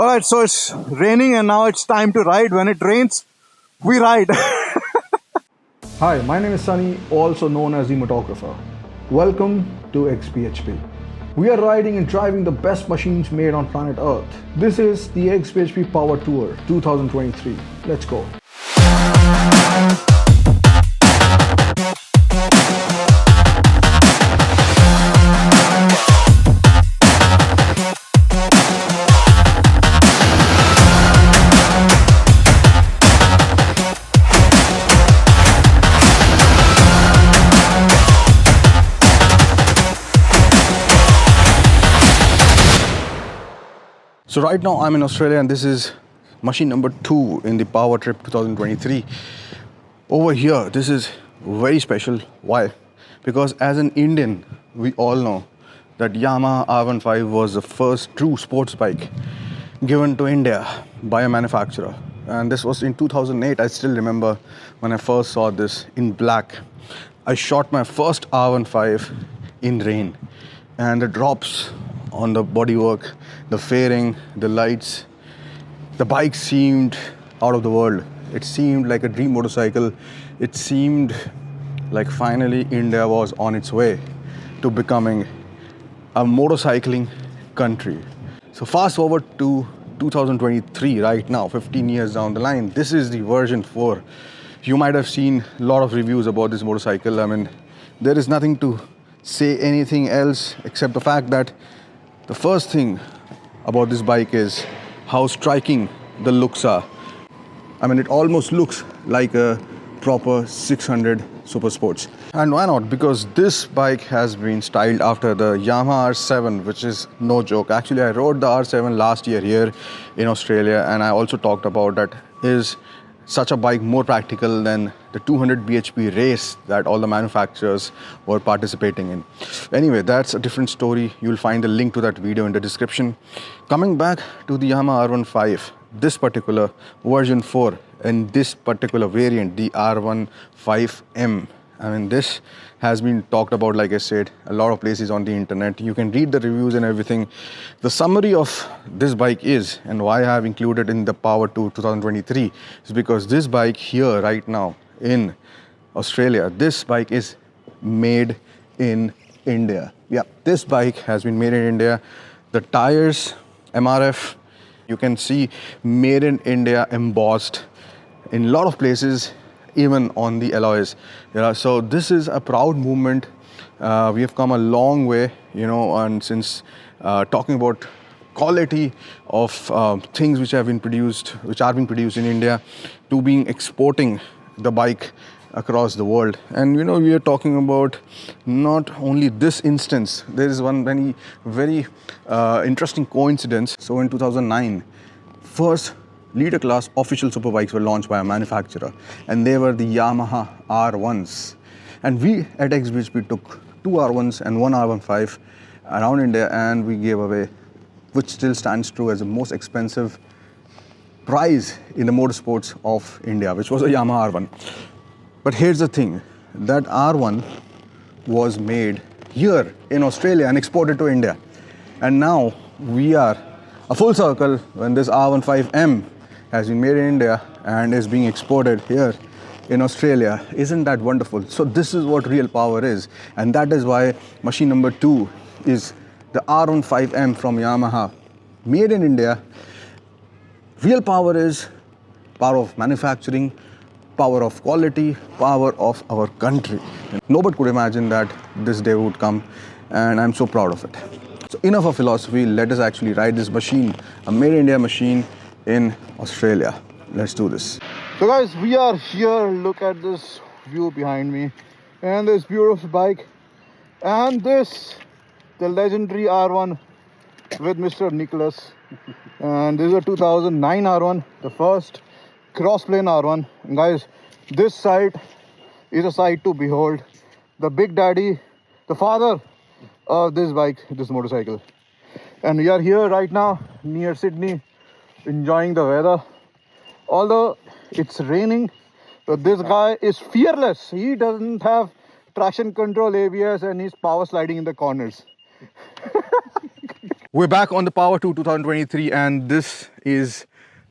Alright, so it's raining and now it's time to ride. When it rains, we ride. Hi, my name is Sunny, also known as the Motographer. Welcome to XPHP. We are riding and driving the best machines made on planet Earth. This is the XPHP Power Tour 2023. Let's go. So right now I'm in Australia and this is machine number 2 in the Power Trip 2023. Over here, this is very special. Why? Because as an Indian, we all know that Yamaha R15 was the first true sports bike given to India by a manufacturer. And this was in 2008. I still remember when I first saw this in black. I shot my first R15 in rain, and the drops on the bodywork, the fairing, the lights, the bike seemed out of the world. It seemed like a dream motorcycle. It seemed like finally India was on its way to becoming a motorcycling country. So fast forward to 2023 right now, 15 years down the line. This is the version 4. You might have seen a lot of reviews about this motorcycle. I mean, there is nothing to say anything else except the fact that the first thing about this bike is how striking the looks are. I mean, it almost looks like a proper 600 Super Sports. And why not? Because this bike has been styled after the Yamaha R7, which is no joke. Actually, I rode the R7 last year here in Australia, and I also talked about that is such a bike more practical than the 200 bhp race that all the manufacturers were participating in. Anyway, that's a different story. You'll find the link to that video in the description. Coming back to the Yamaha R15, this particular version 4 and this particular variant, the R15M, I mean, this has been talked about, like I said, a lot of places on the internet. You can read the reviews and everything. The summary of this bike is, and why I have included in the Power Tour 2023, is because this bike here right now in Australia, this bike is made in India. Yeah, this bike has been made in India. The tires, MRF, you can see made in India embossed in a lot of places, even on the alloys. So this is a proud movement. We have come a long way, and since talking about quality of things which are being produced in India, to being exporting the bike across the world. And we are talking about not only this instance. There is one very interesting coincidence. So in 2009, first leader class official superbikes were launched by a manufacturer, and they were the Yamaha R1s. And we at XPHP took 2 R1s and 1 R15 around India, and we gave away, which still stands true as the most expensive prize in the motorsports of India, which was a Yamaha R1. But here's the thing, that R1 was made here in Australia and exported to India. And now we are a full circle when this R15M has been made in India and is being exported here in Australia. Isn't that wonderful? So this is what real power is, and that is why machine number 2 is the R15M from Yamaha, made in India. Real power is power of manufacturing, power of quality, power of our country. Nobody could imagine that this day would come, and I'm so proud of it. So enough of philosophy, let us actually ride this machine, a made in India machine in Australia. Let's do this. So guys, we are here. Look at this view behind me and this beautiful bike, and this, the legendary R1 with Mr. Nicholas. And this is a 2009 R1, the first cross-plane R1. And guys, this sight is a sight to behold. The big daddy, the father of this bike, this motorcycle. And we are here right now near Sydney, enjoying the weather. Although it's raining, but this guy is fearless. He doesn't have traction control, ABS, and he's power sliding in the corners. We're back on the Power 2 2023, and this is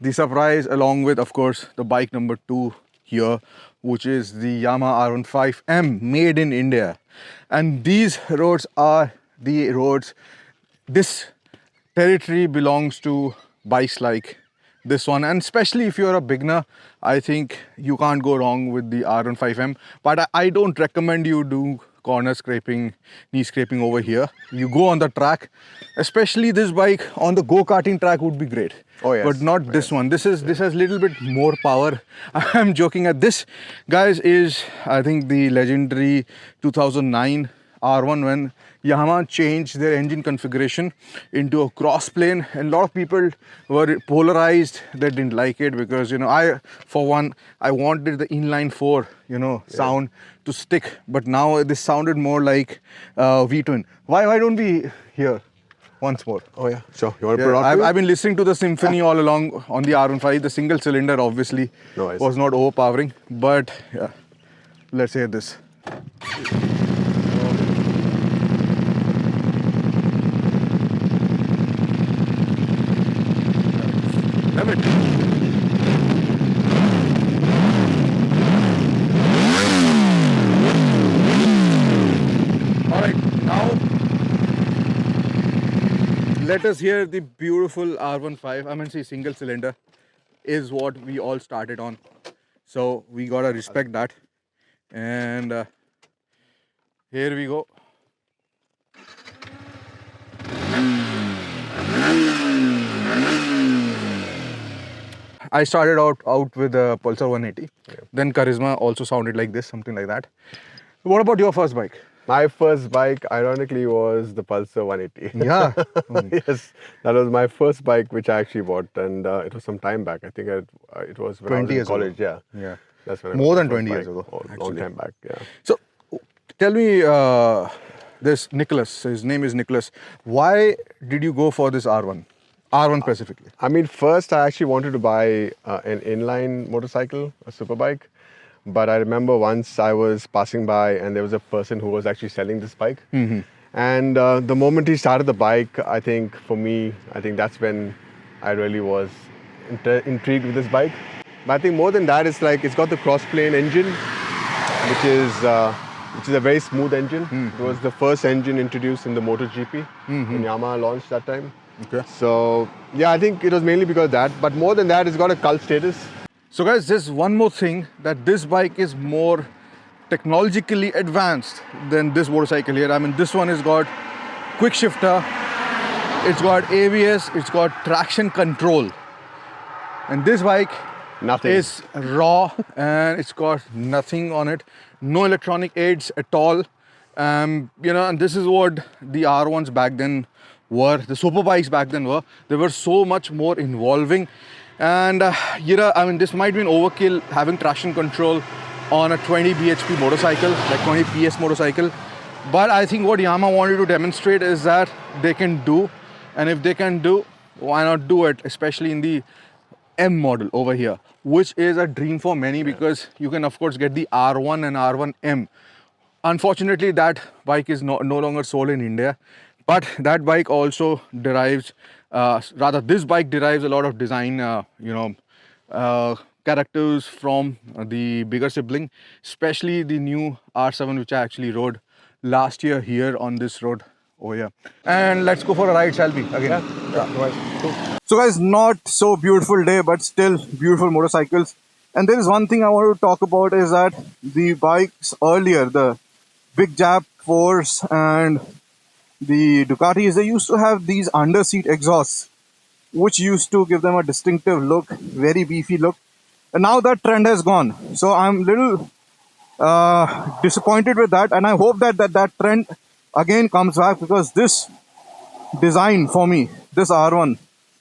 the surprise, along with, of course, the bike number 2 here, which is the Yamaha R15M, made in India. And these roads are the roads. This territory belongs to bikes like this one, and especially if you're a beginner, I think you can't go wrong with the R15M. But I don't recommend you do corner scraping, knee scraping over here. You go on the track, especially this bike on the go-karting track would be great. Oh yes, but not this one. This has a little bit more power. I'm joking. At this, guys, is I think the legendary 2009 R1 when Yamaha changed their engine configuration into a cross plane, and a lot of people were polarized. They didn't like it because, you know, I, for one, I wanted the inline 4, you know, sound to stick, but now this sounded more like V-twin. Why don't we hear once more? Oh yeah, sure. You want to put it out? I've been listening to the symphony all along on the R15. The single cylinder obviously was not overpowering, but yeah, let's hear this. Love it. All right, now let us hear the beautiful R15. I mean, see, single cylinder is what we all started on, so we gotta respect that. And here we go. I started out with a Pulsar 180. Then Charisma also sounded like this, something like that. What about your first bike? My first bike, ironically, was the Pulsar 180. Yeah. Yes, that was my first bike which I actually bought, and it was some time back. I think it was when 20 I was in years college. ago. Yeah. That's when I More got than my 20 first years bike. ago, Long actually. time back, yeah. So, tell me, this Nicholas, his name is Nicholas. Why did you go for this R1? R1 specifically? I mean, first I actually wanted to buy an inline motorcycle, a super bike. But I remember once I was passing by and there was a person who was actually selling this bike. Mm-hmm. And the moment he started the bike, I think for me, I think that's when I really was intrigued with this bike. But I think more than that, it's like it's got the cross-plane engine, which is a very smooth engine. Mm-hmm. It was the first engine introduced in the MotoGP when Yamaha launched that time. Okay. So yeah, I think it was mainly because of that. But more than that, it's got a cult status. So guys, there's one more thing, that this bike is more technologically advanced than this motorcycle here. I mean, this one has got quick shifter, it's got ABS, it's got traction control. And this bike is raw and it's got nothing on it, no electronic aids at all. You know, and this is what the R1s back then were, the super bikes back then were. They were so much more involving. And you know, I mean, this might be an overkill having traction control on a 20 bhp motorcycle, like 20 PS motorcycle. But I think what Yamaha wanted to demonstrate is that they can do, and if they can do, why not do it? Especially in the M model over here, which is a dream for many, because you can of course get the R1 and R1M. Unfortunately, that bike is no longer sold in India, but that bike also derives, this bike derives a lot of design, characters from the bigger sibling, especially the new R7, which I actually rode last year here on this road over here. And let's go for a ride, shall we? Again. Yeah. Cool. So guys, not so beautiful day, but still beautiful motorcycles. And there is one thing I want to talk about, is that the bikes earlier, the Big Jap Force and the Ducatis, they used to have these under seat exhausts, which used to give them a distinctive look, very beefy look. And now that trend has gone. So I'm a little disappointed with that, and I hope that trend again comes back, because this design for me, this R1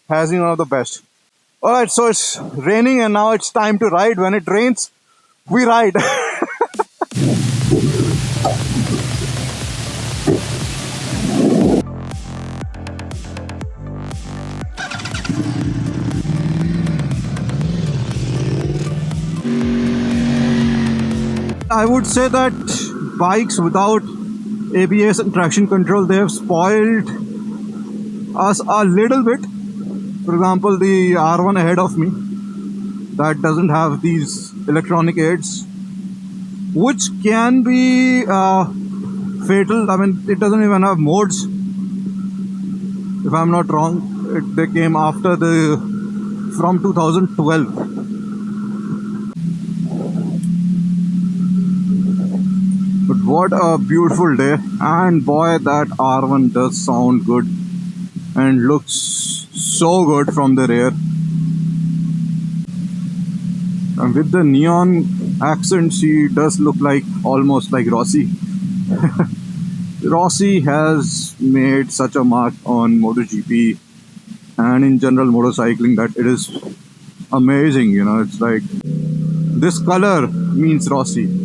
has been one of the best. Alright, so it's raining and now it's time to ride. When it rains, we ride. I would say that bikes without ABS and traction control, they have spoiled us a little bit. For example, the R1 ahead of me that doesn't have these electronic aids, which can be fatal. I mean, it doesn't even have modes. If I'm not wrong, they came after from 2012. But what a beautiful day, and boy, that R1 does sound good and looks so good from the rear. And with the neon accent, she does look like almost like Rossi. Rossi has made such a mark on MotoGP and in general motorcycling that it is amazing. You know, it's like this color means Rossi.